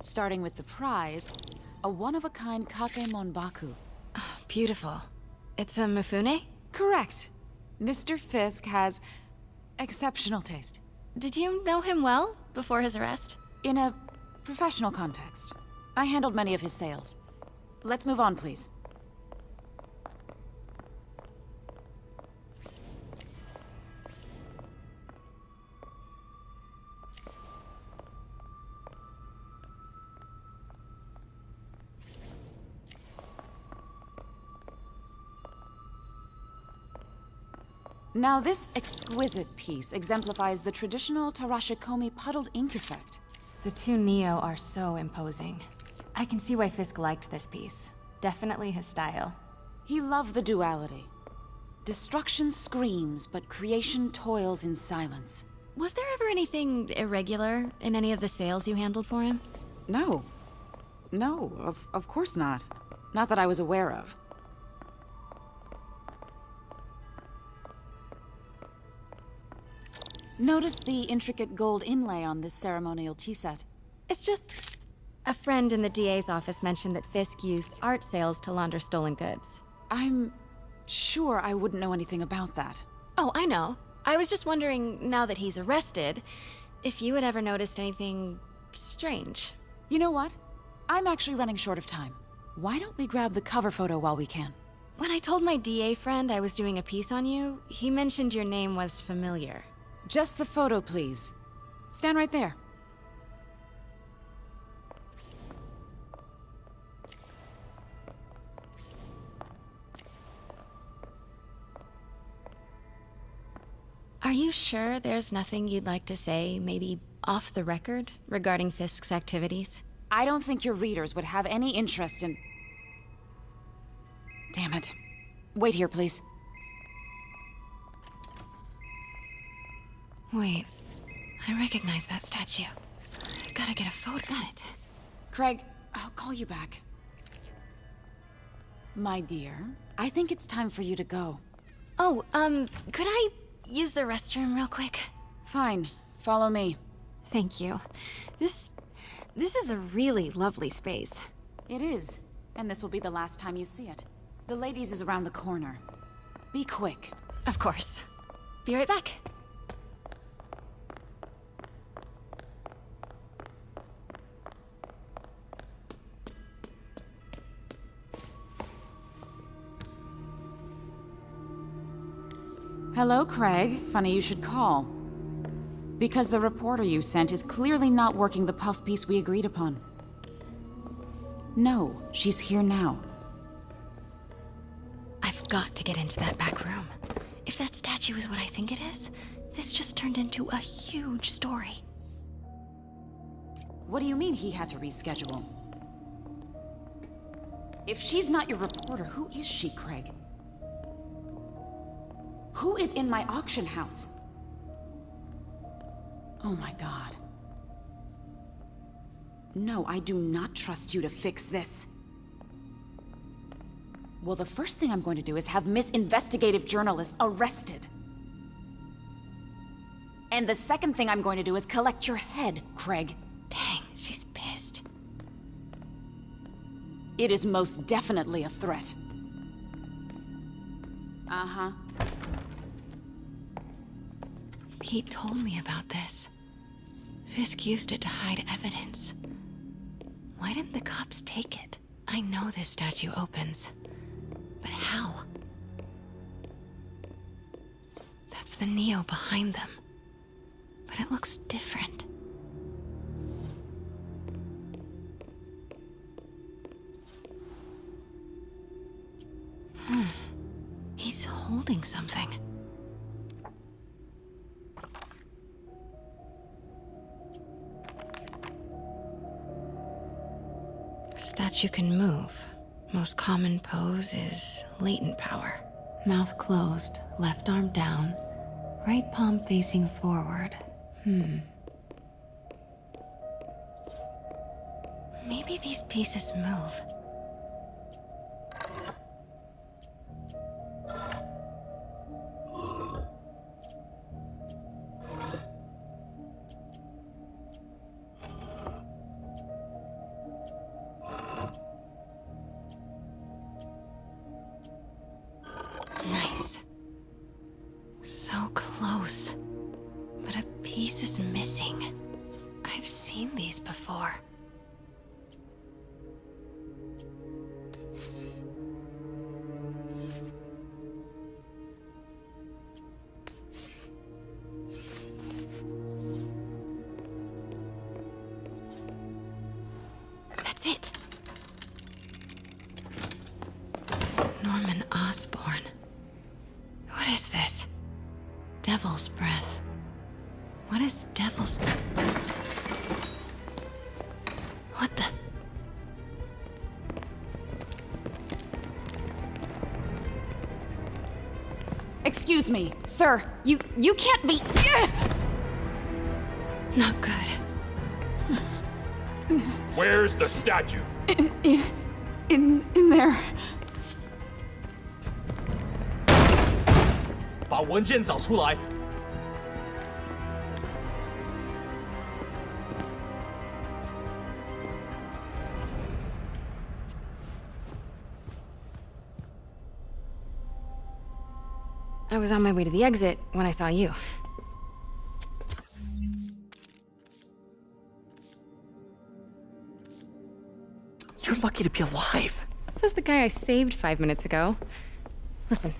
Starting with the prize, a one-of-a-kind kake monbaku. Beautiful. It's a Mifune? Correct. Mr. Fisk has exceptional taste. Did you know him well before his arrest? In a professional context, I handled many of his sales. Let's move on, please. Now, this exquisite piece exemplifies the traditional Tarashikomi puddled ink effect. The two Neo are so imposing. I can see why Fisk liked this piece. Definitely his style. He loved the duality. Destruction screams, but creation toils in silence. Was there ever anything irregular in any of the sales you handled for him? No. No, of course not. Not that I was aware of. Notice the intricate gold inlay on this ceremonial tea set. It's just... a friend in the DA's office mentioned that Fisk used art sales to launder stolen goods. I'm sure I wouldn't know anything about that. Oh, I know. I was just wondering, now that he's arrested, if you had ever noticed anything strange. You know what? I'm actually running short of time. Why don't we grab the cover photo while we can? When I told my DA friend I was doing a piece on you, he mentioned your name was familiar. Just the photo, please. Stand right there. Are you sure there's nothing you'd like to say, maybe off the record, regarding Fisk's activities? I don't think your readers would have any interest in... Damn it. Wait here, please. Wait, I recognize that statue. I gotta get a photo. Got it. Craig, I'll call you back. My dear, I think it's time for you to go. Oh, could I use the restroom real quick? Fine. Follow me. Thank you. This is a really lovely space. It is. And this will be the last time you see it. The ladies is around the corner. Be quick. Of course. Be right back. Hello, Craig. Funny you should call. Because the reporter you sent is clearly not working the puff piece we agreed upon. No, she's here now. I've got to get into that back room. If that statue is what I think it is, this just turned into a huge story. What do you mean he had to reschedule? If she's not your reporter, who is she, Craig? Who is in my auction house? Oh my god. No, I do not trust you to fix this. Well, the first thing I'm going to do is have Miss Investigative Journalist arrested. And the second thing I'm going to do is collect your head, Craig. Dang, she's pissed. It is most definitely a threat. Uh-huh. Pete told me about this. Fisk used it to hide evidence. Why didn't the cops take it? I know this statue opens. But how? That's the Neo behind them. But it looks different. He's holding something. Statue can move. Most common pose is latent power. Mouth closed, left arm down, right palm facing forward. Maybe these pieces move. piece is missing. I've seen these before. That's it. Norman Osborn. What is this? Devil's breath. What is devil's... What the... Excuse me, sir. You can't be... Not good. Where's the statue? In there. 把文件找出来。I was on my way to the exit when I saw you. You're lucky to be alive. Says the guy I saved 5 minutes ago. Listen,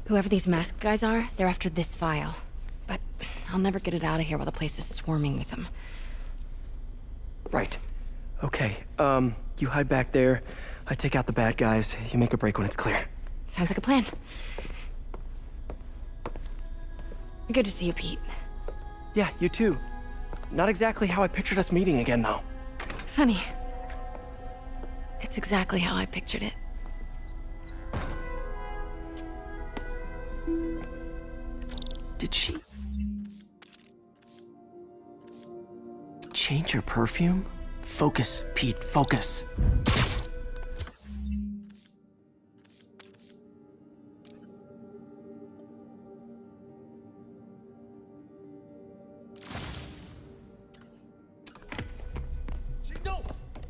whoever these masked guys are, they're after this file. But I'll never get it out of here while the place is swarming with them. Right. Okay, you hide back there. I take out the bad guys. You make a break when it's clear. Sounds like a plan. Good to see you, Pete. Yeah, you too. Not exactly how I pictured us meeting again, though. Funny. It's exactly how I pictured it. Did she... change her perfume? Focus, Pete, focus.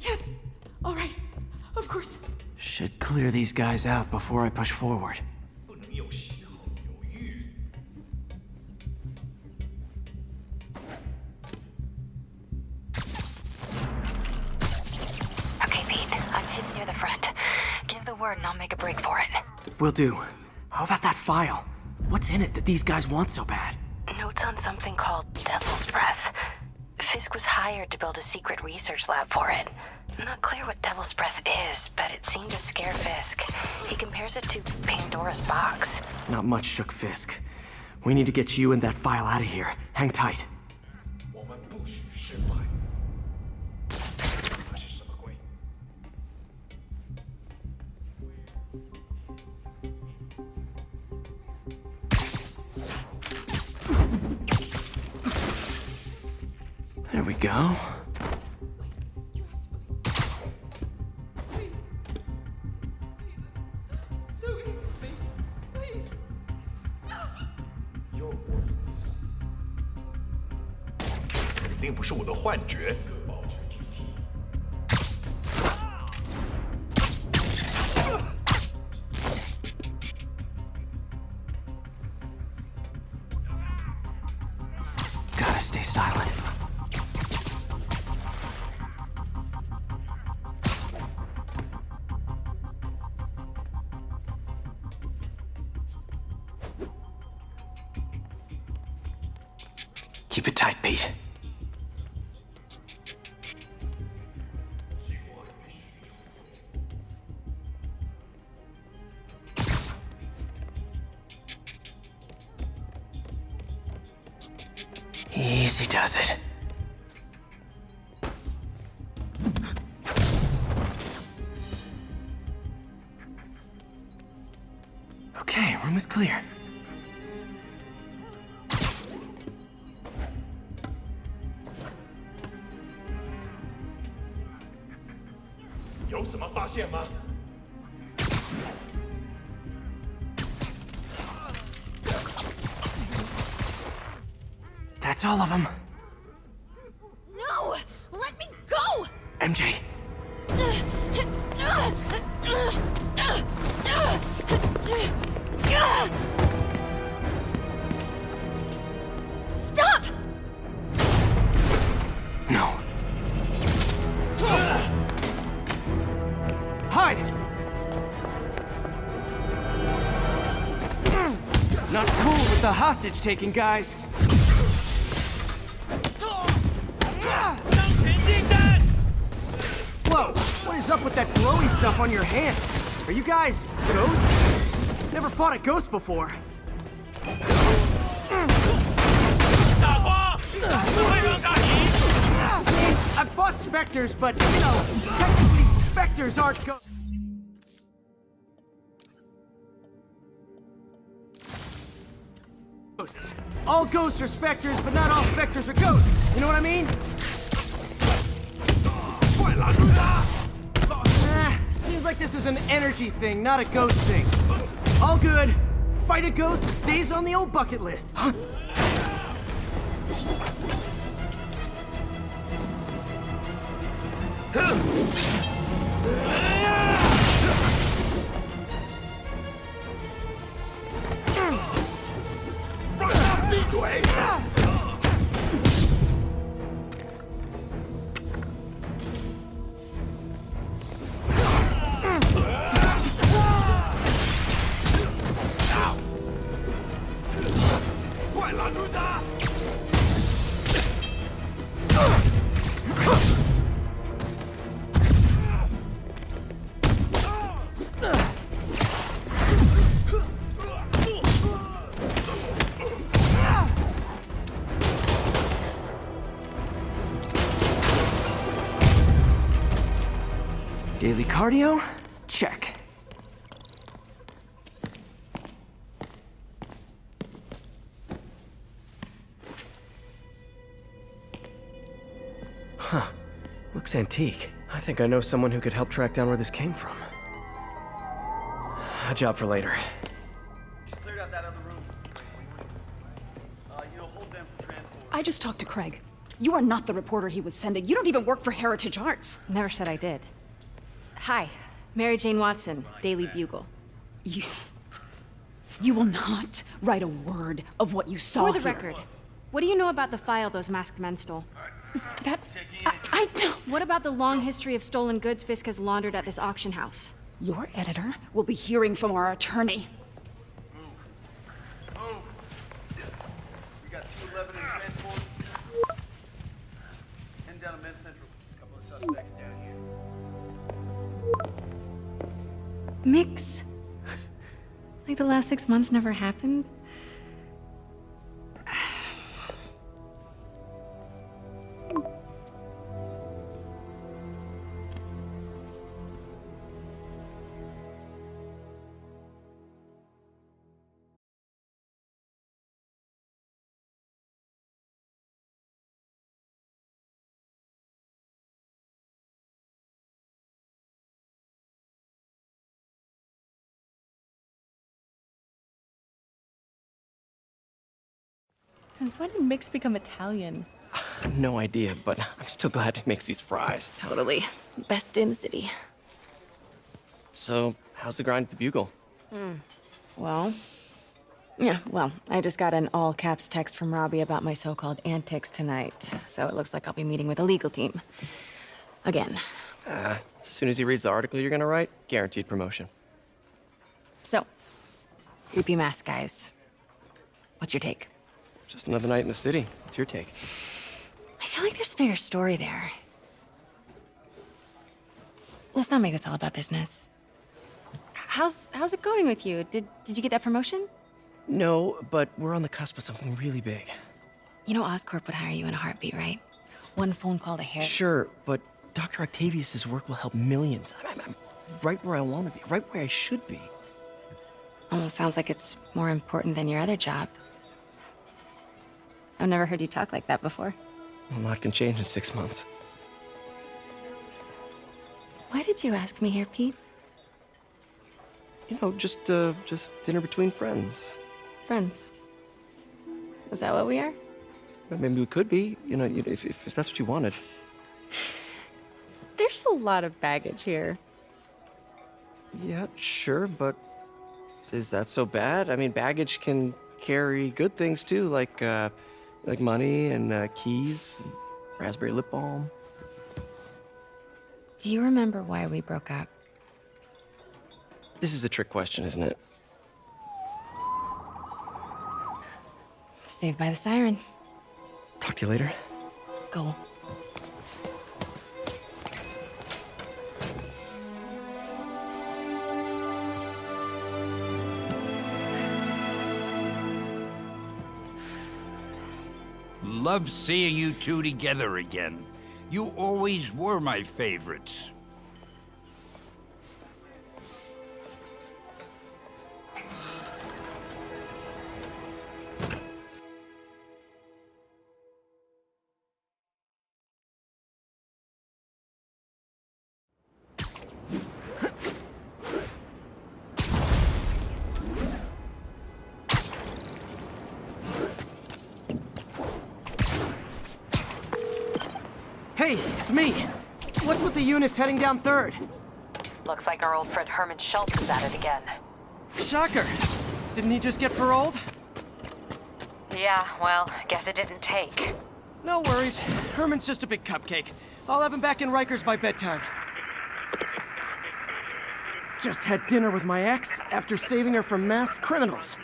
Yes. All right. Of course. Should clear these guys out before I push forward. Okay, Pete. I'm hidden near the front. Give the word and I'll make a break for it. Will do. How about that file? What's in it that these guys want so bad? Notes on something called Devil's Breath. Fisk was hired to build a secret research lab for it. Not clear what Devil's Breath is, but it seemed to scare Fisk. He compares it to Pandora's box. Not much shook Fisk. We need to get you and that file out of here. Hang tight. 我们不许失败。那是什么鬼？ There we go. You're worthless。肯定不是我的幻觉。保持警惕。 Gotta stay silent. Keep it tight, Pete. Easy does it. Okay, room is clear. "有什么发现吗？ That's all of them. No! Let me go! MJ. Stop! No. Hide! Not cool with the hostage-taking, guys. Whoa! What is up with that glowy stuff on your hand? Are you guys ghosts? Never fought a ghost before. I've fought specters, but, you know, technically specters aren't ghosts. All ghosts are specters, but not all specters are ghosts. You know what I mean? Seems like this is an energy thing, not a ghost thing. All good. Fight a ghost stays on the old bucket list. Huh? Daily cardio? Check. Huh. Looks antique. I think I know someone who could help track down where this came from. A job for later. Cleared out that other room. Hold them for transport. I just talked to Craig. You are not the reporter he was sending. You don't even work for Heritage Arts. Never said I did. Hi, Mary Jane Watson, Daily Bugle. You will not write a word of what you saw For the here. record, what do you know about the file those masked men stole? That... I don't... What about the long history of stolen goods Fisk has laundered at this auction house? Your editor will be hearing from our attorney. Move. We got 211 in transport. Heading down to Men's Central. A couple of suspects down here. Mix? Like the last 6 months never happened? Since when did Mix become Italian? No idea, but I'm still glad he makes these fries. Totally. Best in the city. So, how's the grind at the Bugle? Well, I just got an all-caps text from Robbie about my so-called antics tonight. So it looks like I'll be meeting with the legal team. Again. As soon as he reads the article you're gonna write, guaranteed promotion. So, creepy mask guys. What's your take? Just another night in the city. What's your take? I feel like there's a bigger story there. Let's not make this all about business. How's it going with you? Did you get that promotion? No, but we're on the cusp of something really big. You know Oscorp would hire you in a heartbeat, right? One phone call to Harry. Sure, but Dr. Octavius's work will help millions. I'm right where I want to be, right where I should be. Almost sounds like it's more important than your other job. I've never heard you talk like that before. A lot can change in 6 months. Why did you ask me here, Pete? You know, just dinner between friends. Friends. Is that what we are? Maybe we could be, you know, if that's what you wanted. There's a lot of baggage here. Yeah, sure, but is that so bad? I mean, baggage can carry good things too, like money and keys. raspberry lip balm. Do you remember why we broke up? This is a trick question, isn't it? Saved by the siren. Talk to you later. Go. Love seeing you two together again. You always were my favorites. Hey, it's me. What's with the units heading down 3rd? Looks like our old friend Herman Schultz is at it again. Shocker. Didn't he just get paroled? Yeah, well, guess it didn't take. No worries. Herman's just a big cupcake. I'll have him back in Rikers by bedtime. Just had dinner with my ex after saving her from masked criminals.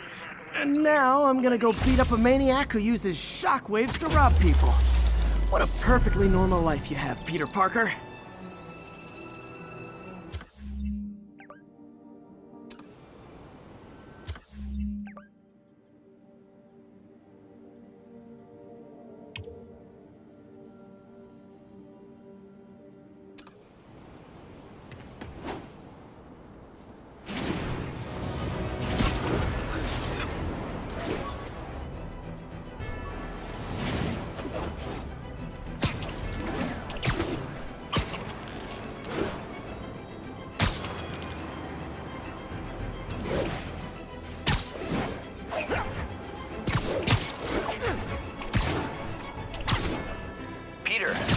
And now I'm gonna go beat up a maniac who uses shockwaves to rob people. What a perfectly normal life you have, Peter Parker.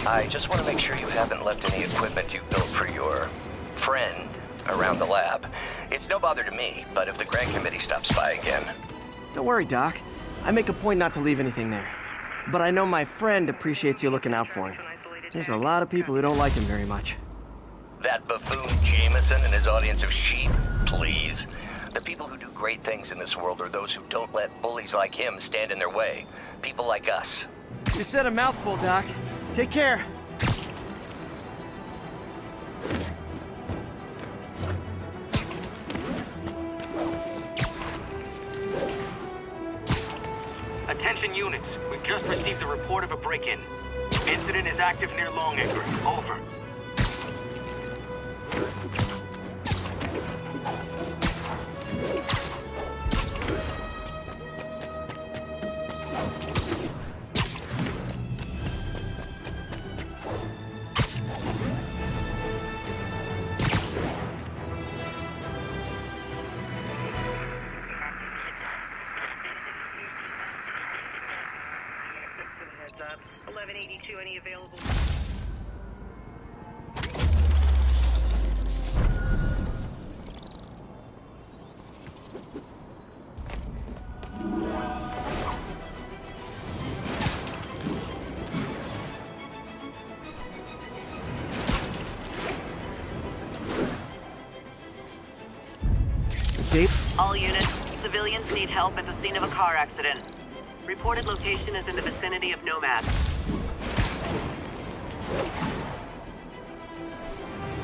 I just want to make sure you haven't left any equipment you built for your friend around the lab. It's no bother to me, but if the grant committee stops by again... Don't worry, Doc. I make a point not to leave anything there. But I know my friend appreciates you looking out for him. There's a lot of people who don't like him very much. That buffoon Jameson and his audience of sheep? Please. The people who do great things in this world are those who don't let bullies like him stand in their way. People like us. You said a mouthful, Doc. Take care. Attention units, we've just received a report of a break-in. Incident is active near Longacre. Over. Heads up. 1182, any available? All units, civilians need help at the scene of a car accident. Reported location is in the vicinity of Nomad.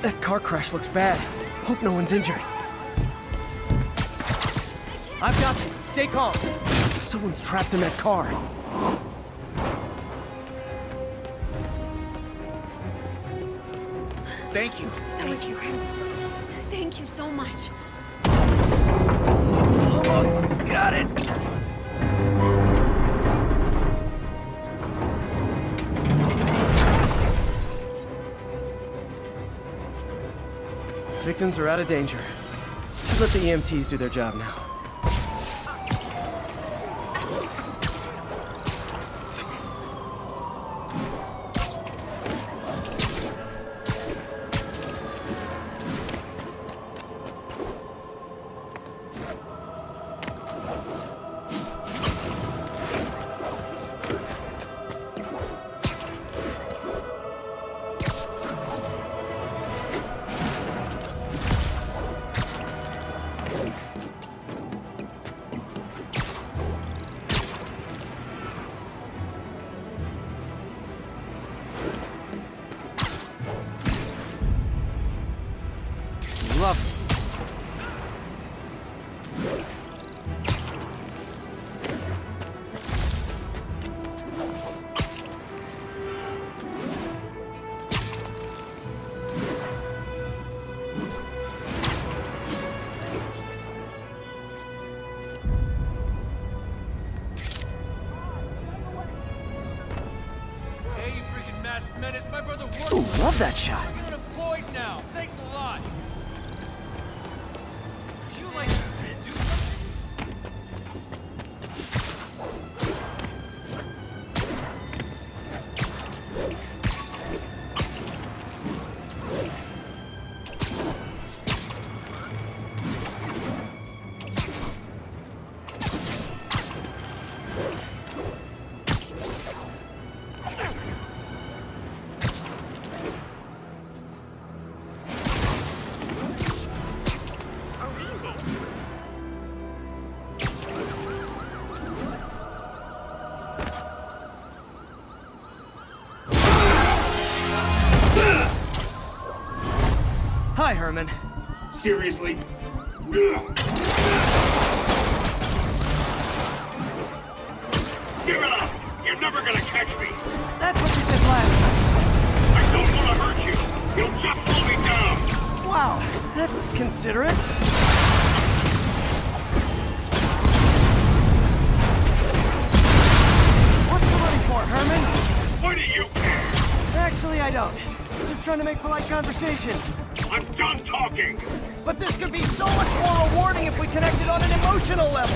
That car crash looks bad. Hope no one's injured. I've got you. Stay calm. Someone's trapped in that car. Thank you. Thank you. Thank you so much. Almost got it. Victims are out of danger. Let the EMTs do their job now. Menace. My brother works. Ooh, love that shot. I'm unemployed now. Thanks a lot. Would you like to do something? Hi, Herman. Seriously? Give it up! You're never gonna catch me! That's what you said last time. I don't want to hurt you! You'll just slow me down! Wow, that's considerate. What's the money for, Herman? Why do you care? Actually, I don't. Just trying to make polite conversation. I'm done talking! But this could be so much more rewarding if we connected on an emotional level.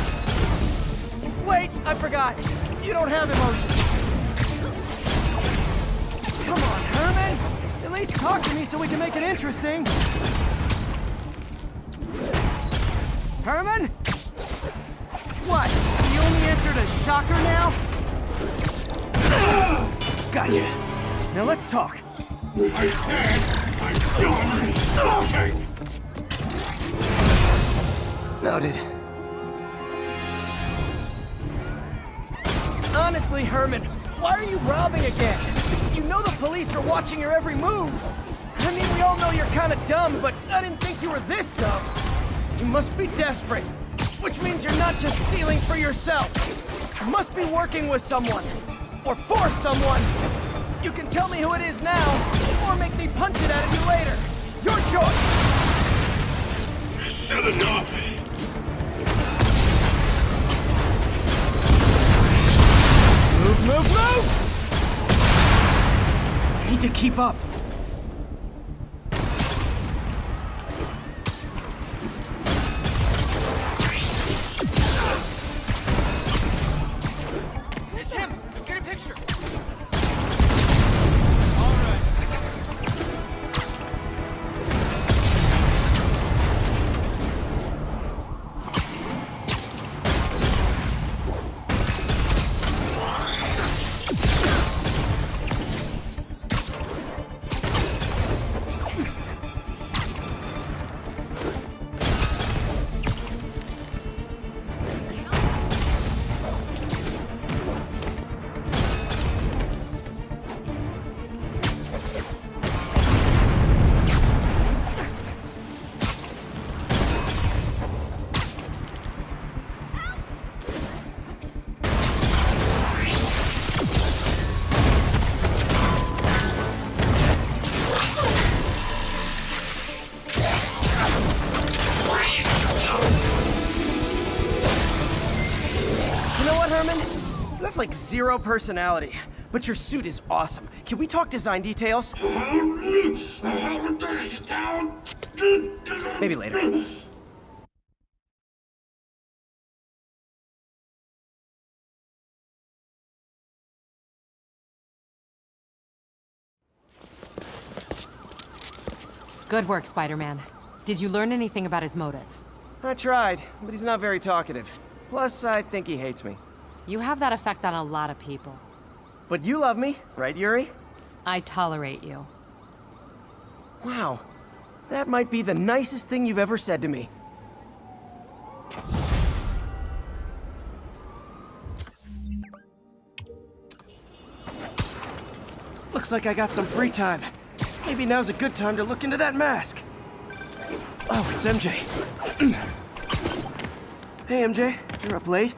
Wait, I forgot. You don't have emotions. Come on, Herman. At least talk to me so we can make it interesting. Herman? What? You only answered a shocker now? Gotcha. Now let's talk. I said I'm done talking! Noted. Honestly, Herman, why are you robbing again? You know the police are watching your every move. I mean, we all know you're kind of dumb, but I didn't think you were this dumb. You must be desperate, which means you're not just stealing for yourself. You must be working with someone, or for someone. You can tell me who it is now, or make me punch it out of you later. Your choice. Said enough! Move, move, move! Need to keep up. It's him! Get a picture! All right. You have like zero personality, but your suit is awesome. Can we talk design details? Maybe later. Good work, Spider-Man. Did you learn anything about his motive? I tried, but he's not very talkative. Plus, I think he hates me. You have that effect on a lot of people. But you love me, right, Yuri? I tolerate you. Wow. That might be the nicest thing you've ever said to me. Looks like I got some free time. Maybe now's a good time to look into that mask. Oh, it's MJ. Hey, MJ. You're up late?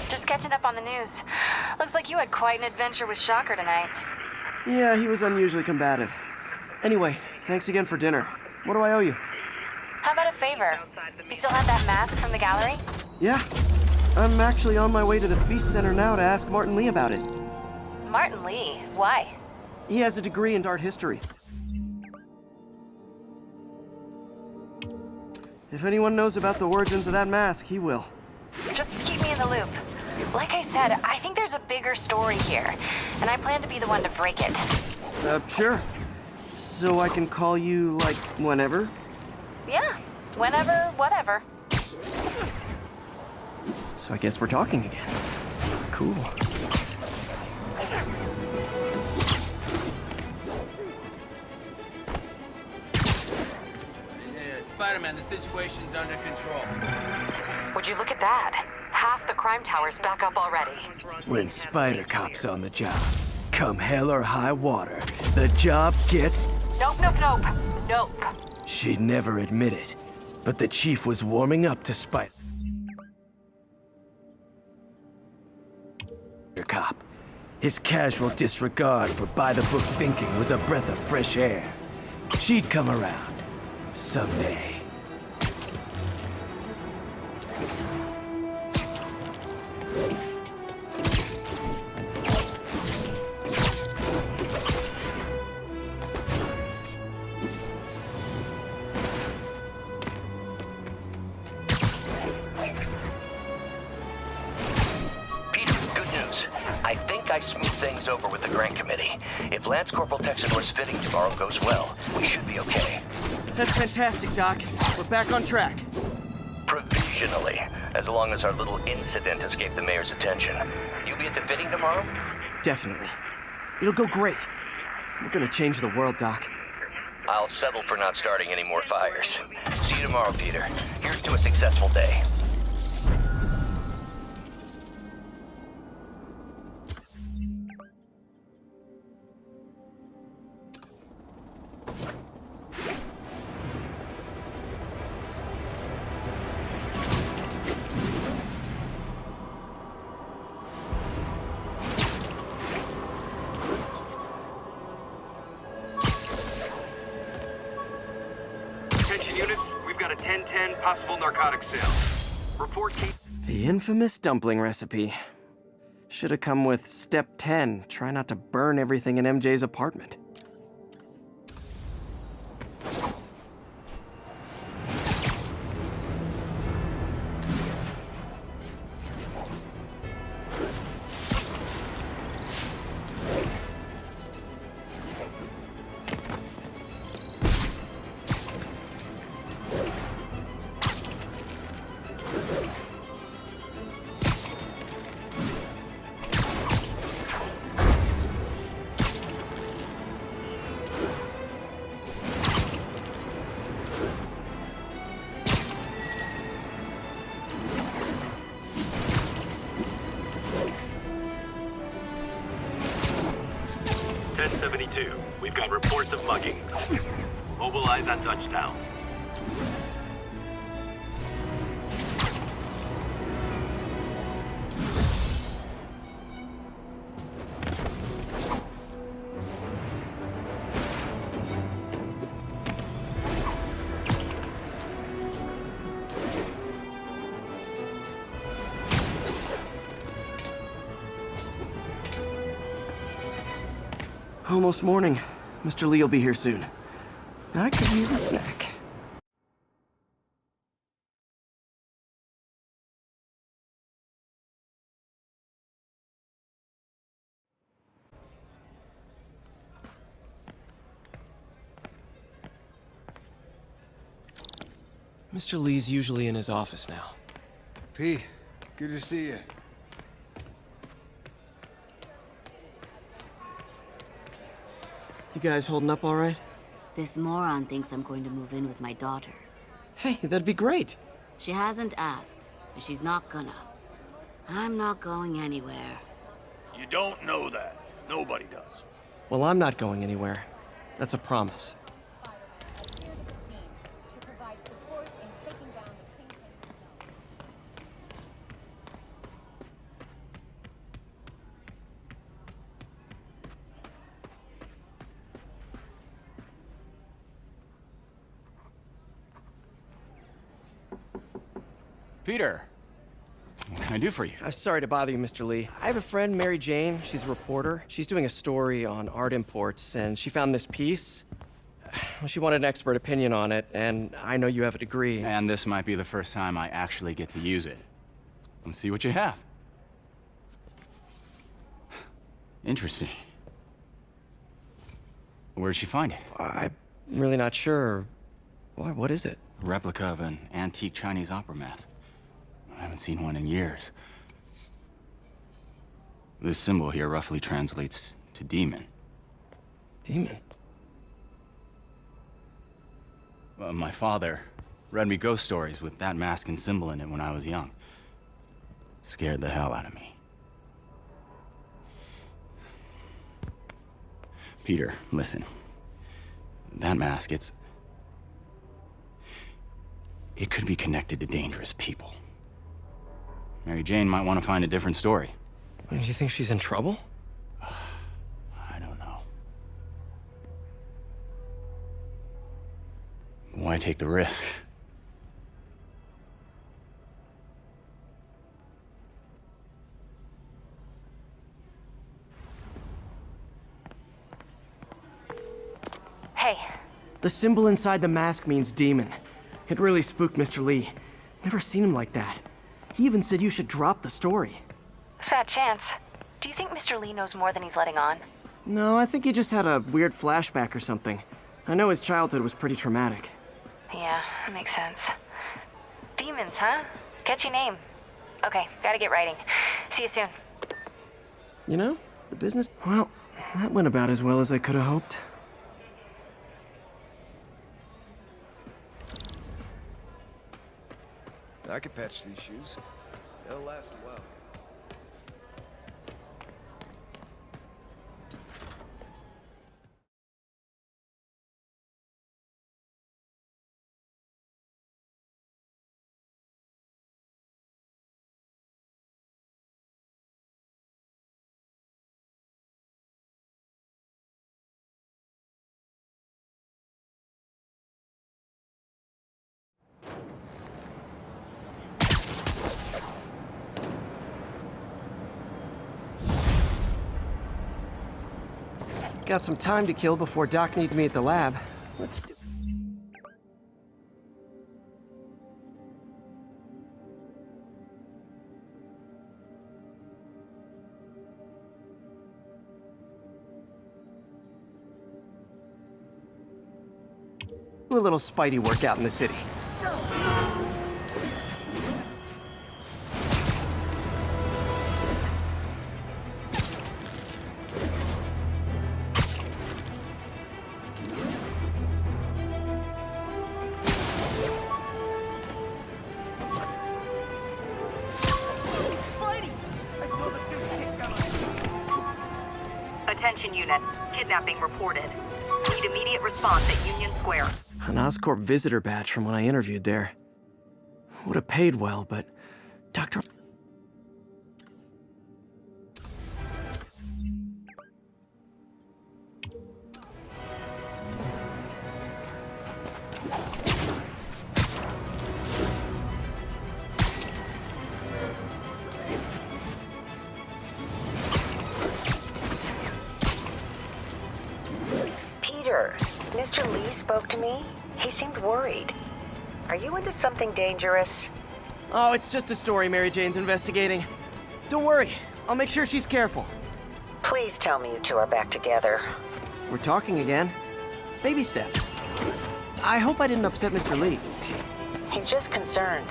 Just catching up on the news. Looks like you had quite an adventure with Shocker tonight. Yeah, he was unusually combative. Anyway, thanks again for dinner. What do I owe you? How about a favor? You still have that mask from the gallery? Yeah. I'm actually on my way to the Feast Center now to ask Martin Lee about it. Martin Lee? Why? He has a degree in art history. If anyone knows about the origins of that mask, he will. Just keep me in the loop. Like I said, I think there's a bigger story here, and I plan to be the one to break it. Sure. So I can call you, like, whenever? Yeah, whenever, whatever. So I guess we're talking again. Cool. Spider-Man, the situation's under control. Would you look at that? Half the crime tower's back up already. When Spider Cop's on the job, come hell or high water, the job gets... Nope, nope, nope. Nope. She'd never admit it, but the chief was warming up to Spider Cop. His casual disregard for by-the-book thinking was a breath of fresh air. She'd come around. Someday. I smoothed things over with the grant committee. If Lance Corporal Texidor's fitting tomorrow goes well, we should be okay. That's fantastic, Doc. We're back on track. Provisionally, as long as our little incident escaped the mayor's attention. You'll be at the fitting tomorrow? Definitely. It'll go great. We're gonna change the world, Doc. I'll settle for not starting any more fires. See you tomorrow, Peter. Here's to a successful day. Possible narcotic sale. Report key. The infamous dumpling recipe. Should have come with step 10. Try not to burn everything in MJ's apartment. We've got reports of mugging. Mobilize on touchdown. Almost morning. Mr. Lee will be here soon. I could use a snack. Mr. Lee's usually in his office now. Pete, good to see you. You guys holding up all right? This moron thinks I'm going to move in with my daughter. Hey, that'd be great. She hasn't asked, and she's not gonna. I'm not going anywhere. You don't know that. Nobody does. Well, I'm not going anywhere. That's a promise. Peter, can I do for you? I'm sorry to bother you, Mr. Lee. I have a friend, Mary Jane. She's a reporter. She's doing a story on art imports, and she found this piece. Well, she wanted an expert opinion on it, and I know you have a degree. And this might be the first time I actually get to use it. Let's see what you have. Interesting. Where'd she find it? I'm really not sure. Why, what is it? A replica of an antique Chinese opera mask. I haven't seen one in years. This symbol here roughly translates to demon. Demon? My father read me ghost stories with that mask and symbol in it when I was young. Scared the hell out of me. Peter, listen. That mask, it could be connected to dangerous people. Mary Jane might want to find a different story. Do you think she's in trouble? I don't know. Why take the risk? Hey. The symbol inside the mask means demon. It really spooked Mr. Lee. Never seen him like that. He even said you should drop the story. Fat chance. Do you think Mr. Lee knows more than he's letting on? No, I think he just had a weird flashback or something. I know his childhood was pretty traumatic. Yeah, makes sense. Demons, huh? Catchy name. Okay, gotta get writing. See you soon. You know, the business... Well, that went about as well as I could have hoped. I could patch these shoes. They'll last a while. Got some time to kill before Doc needs me at the lab. Let's do... Do a little Spidey workout in the city. Attention unit. Kidnapping reported. Need immediate response at Union Square. An Oscorp visitor badge from when I interviewed there. Would have paid well, but Dr. Peter, Mr. Lee spoke to me. He seemed worried. Are you into something dangerous? Oh, it's just a story Mary Jane's investigating. Don't worry, I'll make sure she's careful. Please tell me you two are back together. We're talking again. Baby steps. I hope I didn't upset Mr. Lee. He's just concerned.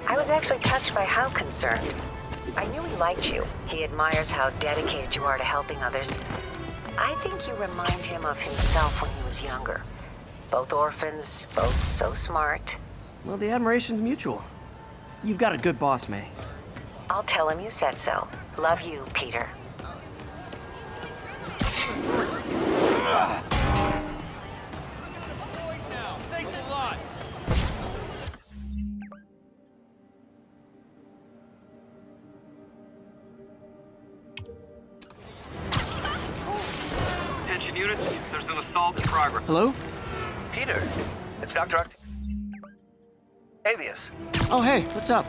I was actually touched by how concerned. I knew he liked you. He admires how dedicated you are to helping others. I think you remind him of himself when he was younger. Both orphans, both so smart. Well, the admiration's mutual. You've got a good boss, May. I'll tell him you said so. Love you, Peter. Thanks a lot. Attention units, there's an assault in progress. Hello? Peter, it's Dr. Octavius. Oh, hey, what's up?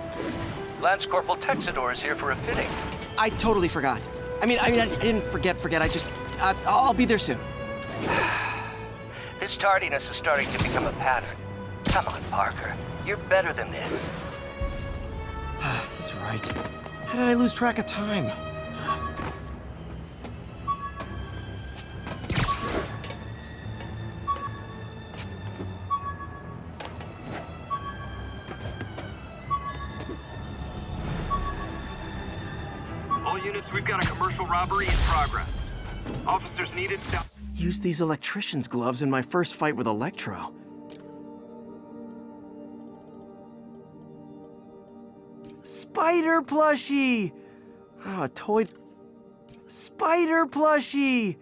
Lance Corporal Texador is here for a fitting. I totally forgot. I didn't forget. I'll be there soon. This tardiness is starting to become a pattern. Come on, Parker. You're better than this. He's right. How did I lose track of time? All units, we've got a commercial robbery in progress. Officers needed. Used these electrician's gloves in my first fight with Electro. Spider plushie! Oh, a toy... Spider plushie!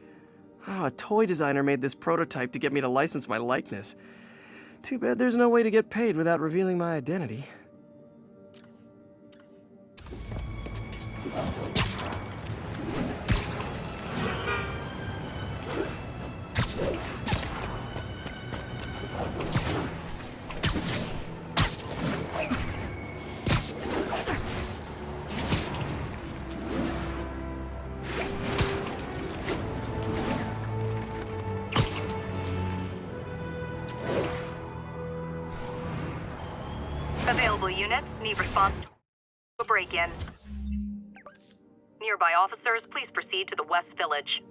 Oh, a toy designer made this prototype to get me to license my likeness. Too bad there's no way to get paid without revealing my identity. Available units need response to a break-in. Nearby officers, please proceed to the West Village.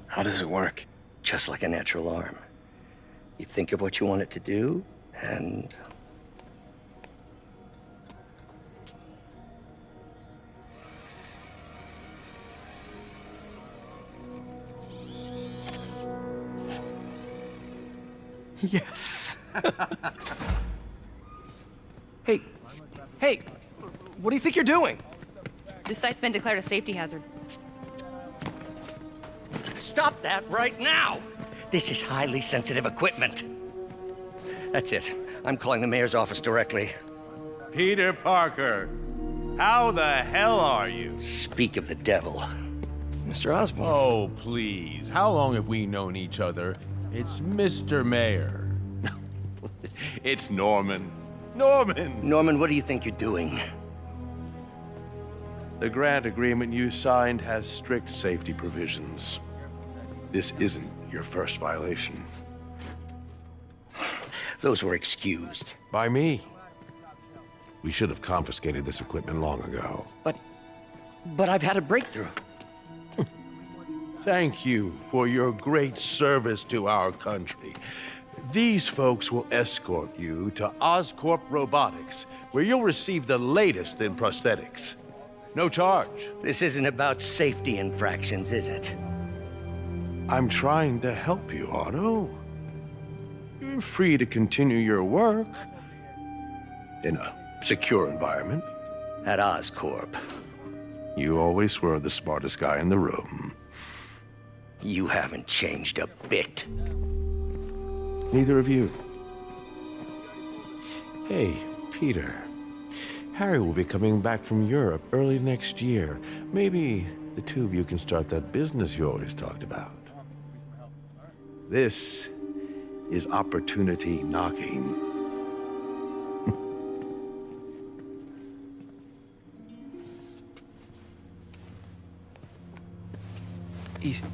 How does it work? Just like a natural arm. You think of what you want it to do, and... Yes! Hey, what do you think you're doing? This site's been declared a safety hazard. Stop that right now! This is highly sensitive equipment. That's it. I'm calling the mayor's office directly. Peter Parker, how the hell are you? Speak of the devil. Mr. Osborn. Oh, please. How long have we known each other? It's Mr. Mayor. It's Norman. Norman! Norman, what do you think you're doing? The grant agreement you signed has strict safety provisions. This isn't your first violation. Those were excused. By me. We should have confiscated this equipment long ago. But I've had a breakthrough. Thank you for your great service to our country. These folks will escort you to Oscorp Robotics, where you'll receive the latest in prosthetics. No charge. This isn't about safety infractions, is it? I'm trying to help you, Otto. You're free to continue your work in a secure environment. At Oscorp. You always were the smartest guy in the room. You haven't changed a bit. Neither of you. Hey, Peter. Harry will be coming back from Europe early next year. Maybe the two of you can start that business you always talked about. This is opportunity knocking.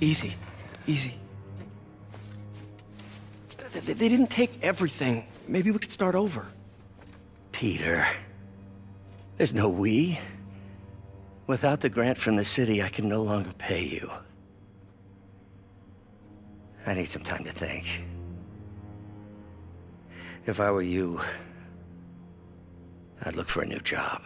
Easy. They didn't take everything. Maybe we could start over. Peter, there's no we. Without the grant from the city, I can no longer pay you. I need some time to think. If I were you, I'd look for a new job.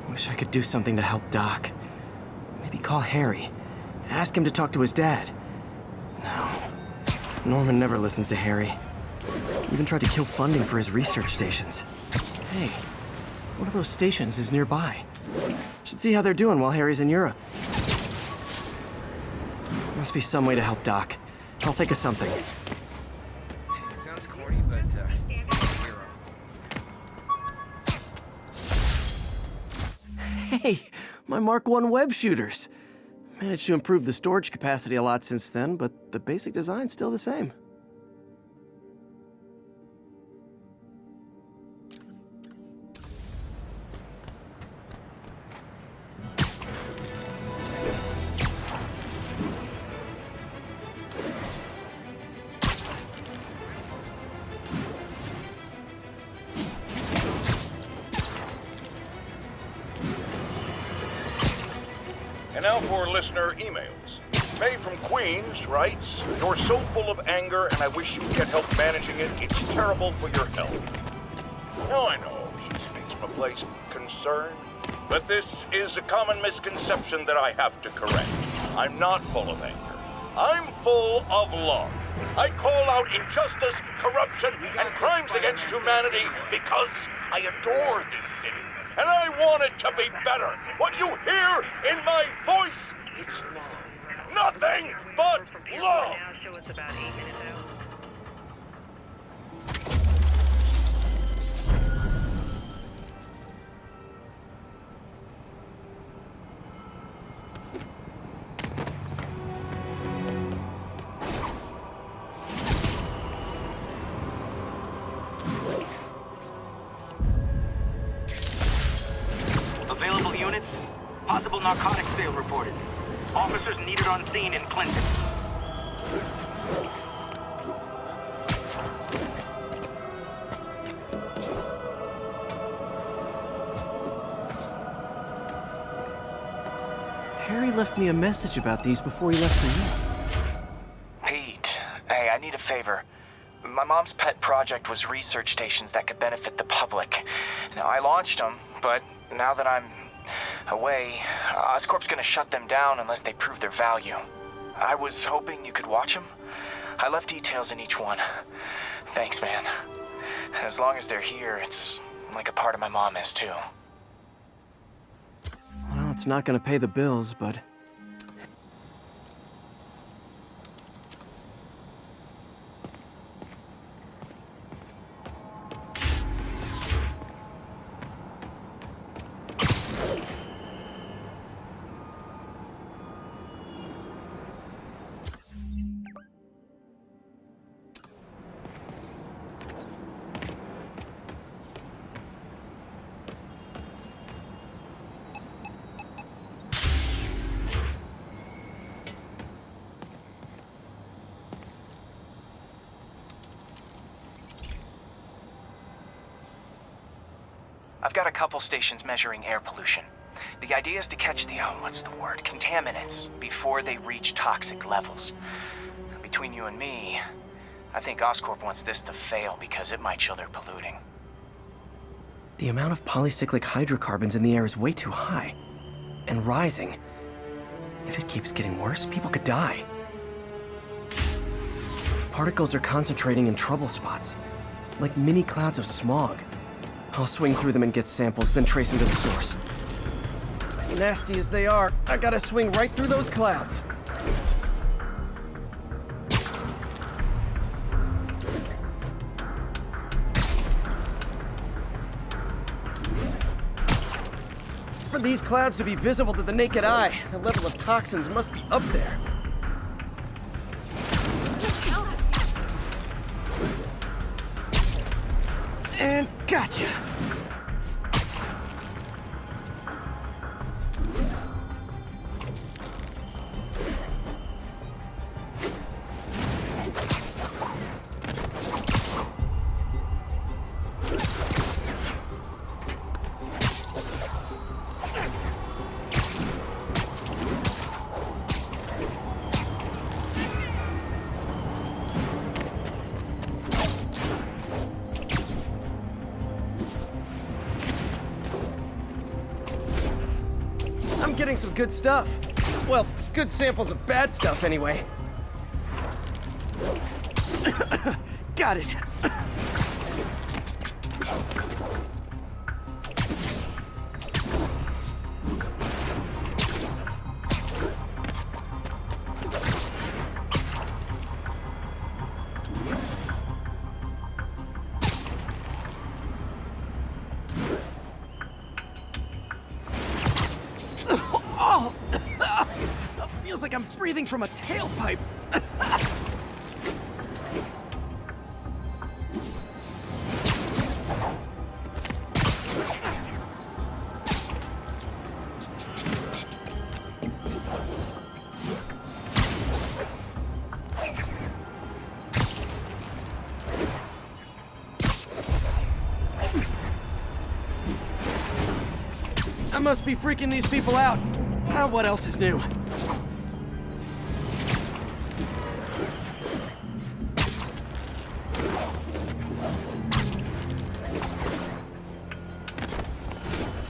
Wish I could do something to help Doc. Maybe call Harry. Ask him to talk to his dad. No. Norman never listens to Harry. Even tried to kill funding for his research stations. Hey, one of those stations is nearby. Should see how they're doing while Harry's in Europe. Must be some way to help Doc. I'll think of something. Sounds corny, but Hey, my Mark I web shooters. Managed to improve the storage capacity a lot since then, but the basic design's still the same. And now for listener emails. May from Queens writes, "You're so full of anger and I wish you could get help managing it. It's terrible for your health." Now I know she speaks from a place of concern, but this is a common misconception that I have to correct. I'm not full of anger. I'm full of love. I call out injustice, corruption, and crimes against humanity because I adore this city. And I want it to be better. What you hear in my voice, it's nothing but love. Available units? Possible narcotics sale reported. Officers needed on scene in Clinton. Harry left me a message about these before he left for you. Pete, hey, I need a favor. My mom's pet project was research stations that could benefit the public. Now, I launched them, but now that I'm away, Oscorp's gonna shut them down unless they prove their value. I was hoping you could watch them. I left details in each one. Thanks, man. As long as they're here, it's like a part of my mom is, too. Well, it's not gonna pay the bills, but... I've got a couple stations measuring air pollution. The idea is to catch the, contaminants before they reach toxic levels. Between you and me, I think Oscorp wants this to fail because it might show they're polluting. The amount of polycyclic hydrocarbons in the air is way too high. And rising. If it keeps getting worse, people could die. Particles are concentrating in trouble spots, like mini clouds of smog. I'll swing through them and get samples, then trace them to the source. Nasty as they are, I gotta swing right through those clouds. these clouds to be visible to the naked eye, the level of toxins must be up there. And gotcha! I'm getting some good stuff. Well, good samples of bad stuff, anyway. Got it. Oh! Feels like I'm breathing from a tailpipe. I must be freaking these people out. What else is new?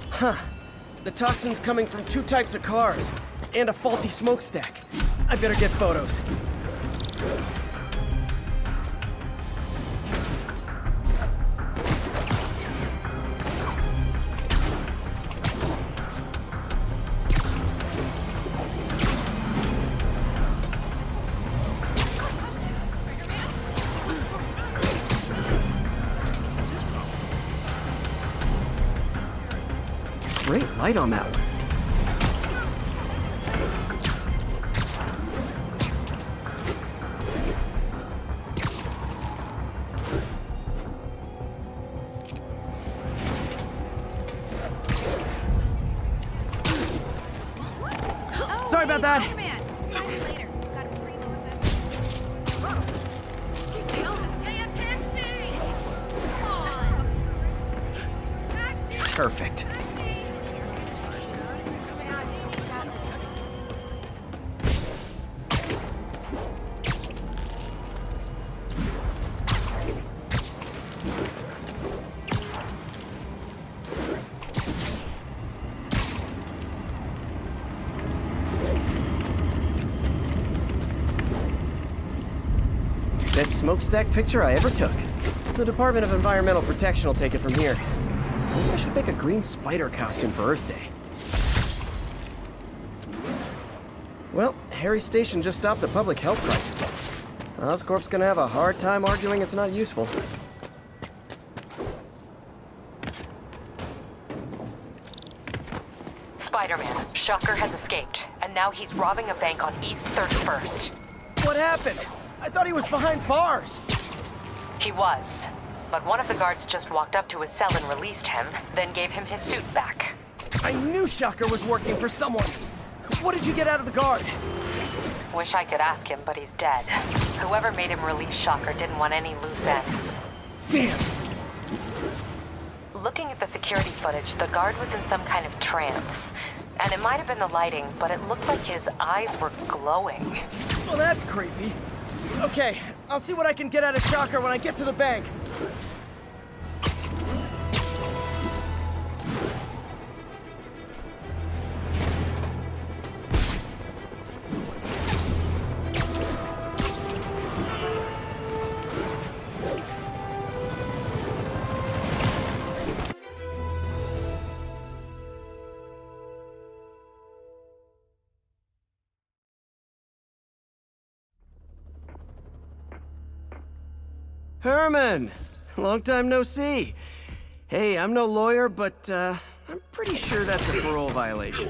Huh. The toxin's coming from 2 types of cars, and a faulty smokestack. I better get photos. Great light on that one. Sorry about that. Perfect. Best smokestack picture I ever took. The Department of Environmental Protection will take it from here. Maybe I should make a green spider costume for Earth Day. Well, Harry Station just stopped the public health crisis. Oscorp's gonna have a hard time arguing it's not useful. Spider-Man, Shocker has escaped, and now he's robbing a bank on East 31st. What happened? I thought he was behind bars. He was, but one of the guards just walked up to his cell and released him, then gave him his suit back. I knew Shocker was working for someone. What did you get out of the guard? Wish I could ask him, but he's dead. Whoever made him release Shocker didn't want any loose ends. Damn! Looking at the security footage, the guard was in some kind of trance. And it might have been the lighting, but it looked like his eyes were glowing. Well, that's creepy. Okay, I'll see what I can get out of Shocker when I get to the bank. Herman! Long time no see. Hey, I'm no lawyer, but I I'm pretty sure that's a parole violation.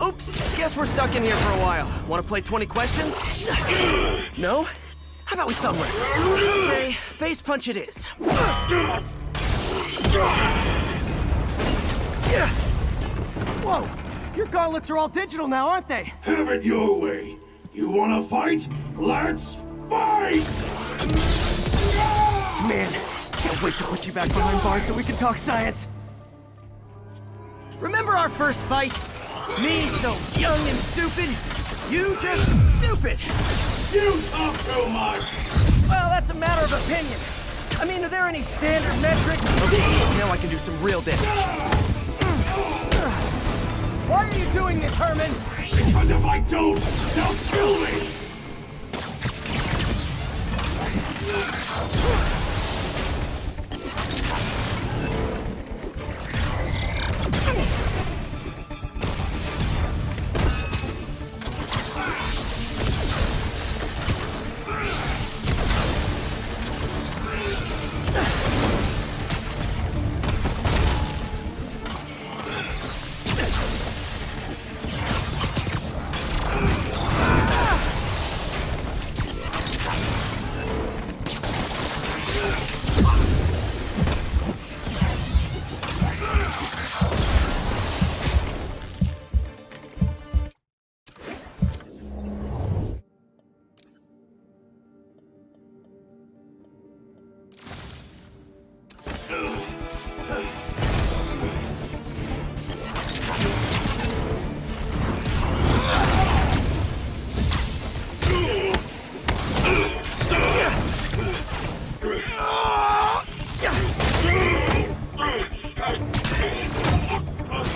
Oops, guess we're stuck in here for a while. Want to play 20 questions? No? How about we thumbless? Okay, face punch it is. Whoa! Your gauntlets are all digital now, aren't they? Have it your way. You wanna fight? Let's fight! Man, can't wait to put you back behind bars so we can talk science. Remember our first fight? Me so young and stupid, you just stupid. You talk too much! Well, that's a matter of opinion. I mean, are there any standard metrics? Okay, now I can do some real damage. Why are you doing this, Herman? Because if I don't, they'll kill me!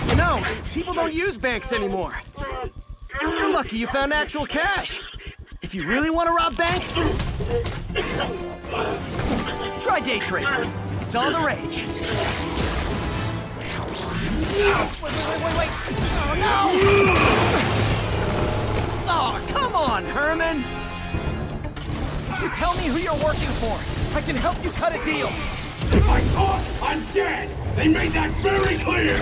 You know, people don't use banks anymore. You're lucky you found actual cash. If you really want to rob banks, try day trading. It's all the rage. Wait. Oh, no! Oh, come on, Herman! You tell me who you're working for. I can help you cut a deal. If I talk, I'm dead! They made that very clear!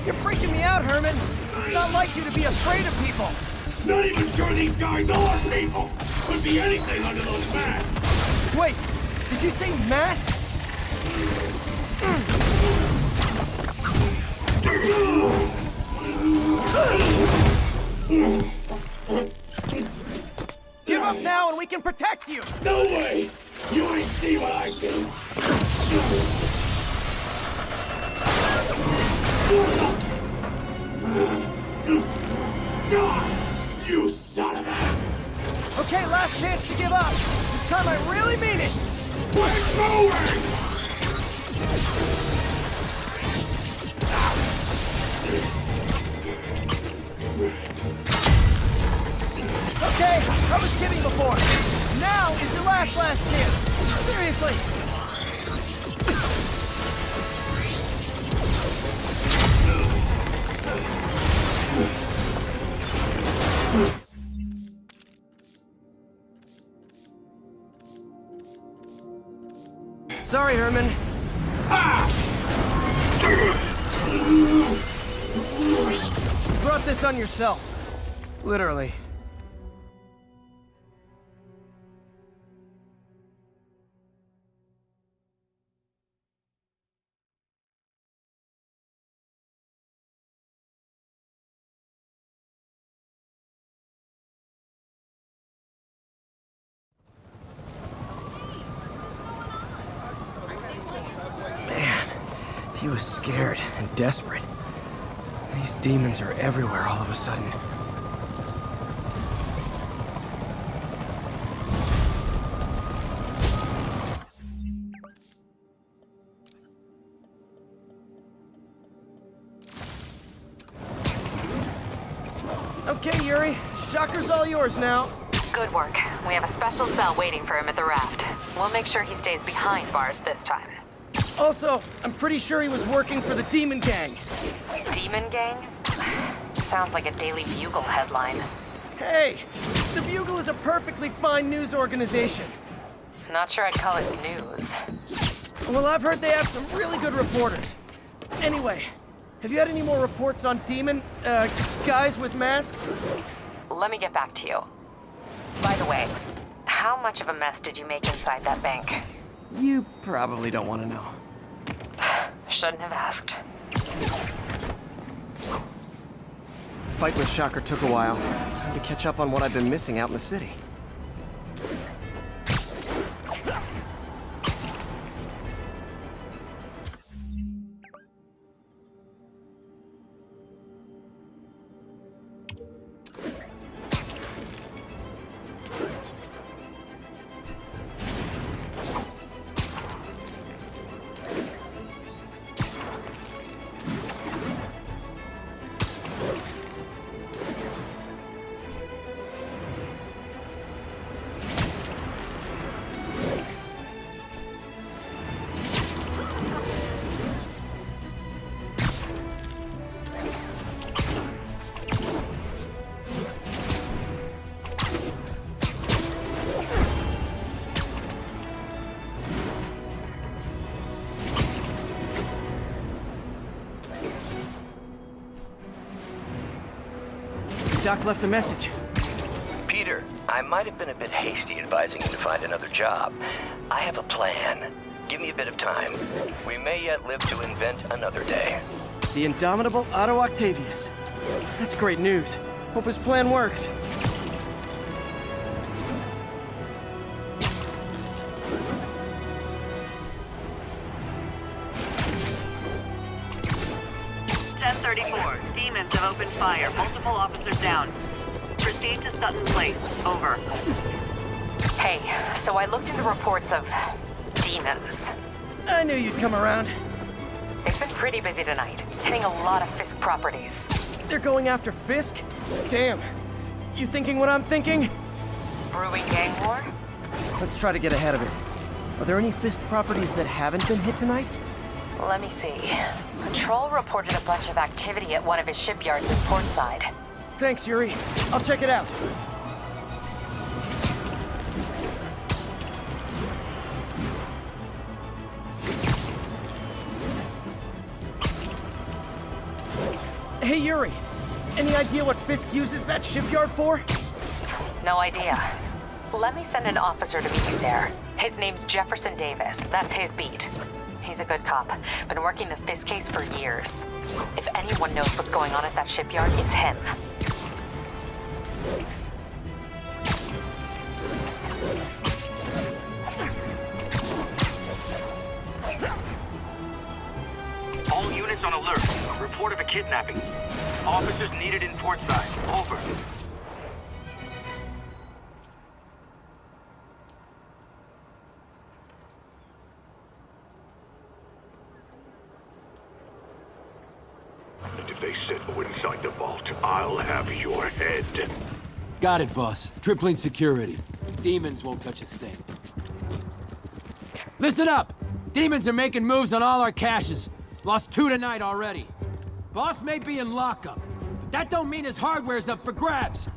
You're freaking me out, Herman. It's not like you to be afraid of people. Not even sure these guys are people! Could be anything under those masks! Wait, did you say masks? Give up now and we can protect you! No way! You ain't see what I see! You son of a... Okay, last chance to give up. This time I really mean it. We're moving! Okay, I was kidding before. Now is your last chance. Seriously. Sorry, Herman. You brought this on yourself. Literally. He was scared and desperate. These demons are everywhere all of a sudden. Yuri. Shocker's all yours now. Good work. We have a special cell waiting for him at the raft. We'll make sure he stays behind bars this time. Also, I'm pretty sure he was working for the Demon Gang. Demon Gang? Sounds like a Daily Bugle headline. Hey, the Bugle is a perfectly fine news organization. Not sure I'd call it news. Well, I've heard they have some really good reporters. Anyway, have you had any more reports on demon, guys with masks? Let me get back to you. By the way, how much of a mess did you make inside that bank? You probably don't want to know. Shouldn't have asked. The fight with Shocker took a while. Time to catch up on what I've been missing out in the city. Doc left a message. Peter, I might have been a bit hasty advising you to find another job. I have a plan. Give me a bit of time. We may yet live to invent another day. The indomitable Otto Octavius. That's great news. Hope his plan works. Demons have opened fire. Multiple officers down. Proceed to Sutton Place. Over. Hey, so I looked into reports of demons. I knew you'd come around. They've been pretty busy tonight, hitting a lot of Fisk properties. They're going after Fisk? Damn. You thinking what I'm thinking? Brewing gang war? Let's try to get ahead of it. Are there any Fisk properties that haven't been hit tonight? Let me see. Patrol reported a bunch of activity at one of his shipyards in Portside. Thanks, Yuri. I'll check it out. Hey, Yuri. Any idea what Fisk uses that shipyard for? No idea. Let me send an officer to meet you there. His name's Jefferson Davis. That's his beat. He's a good cop. Been working the Fisk case for years. If anyone knows what's going on at that shipyard, it's him. All units on alert. A report of a kidnapping. Officers needed in Portside. Over. And if they settle inside the vault, I'll have your head. Got it, boss. Tripling security. Demons won't touch a thing. Listen up! Demons are making moves on all our caches. Lost 2 tonight already. Boss may be in lockup, but that don't mean his hardware's up for grabs.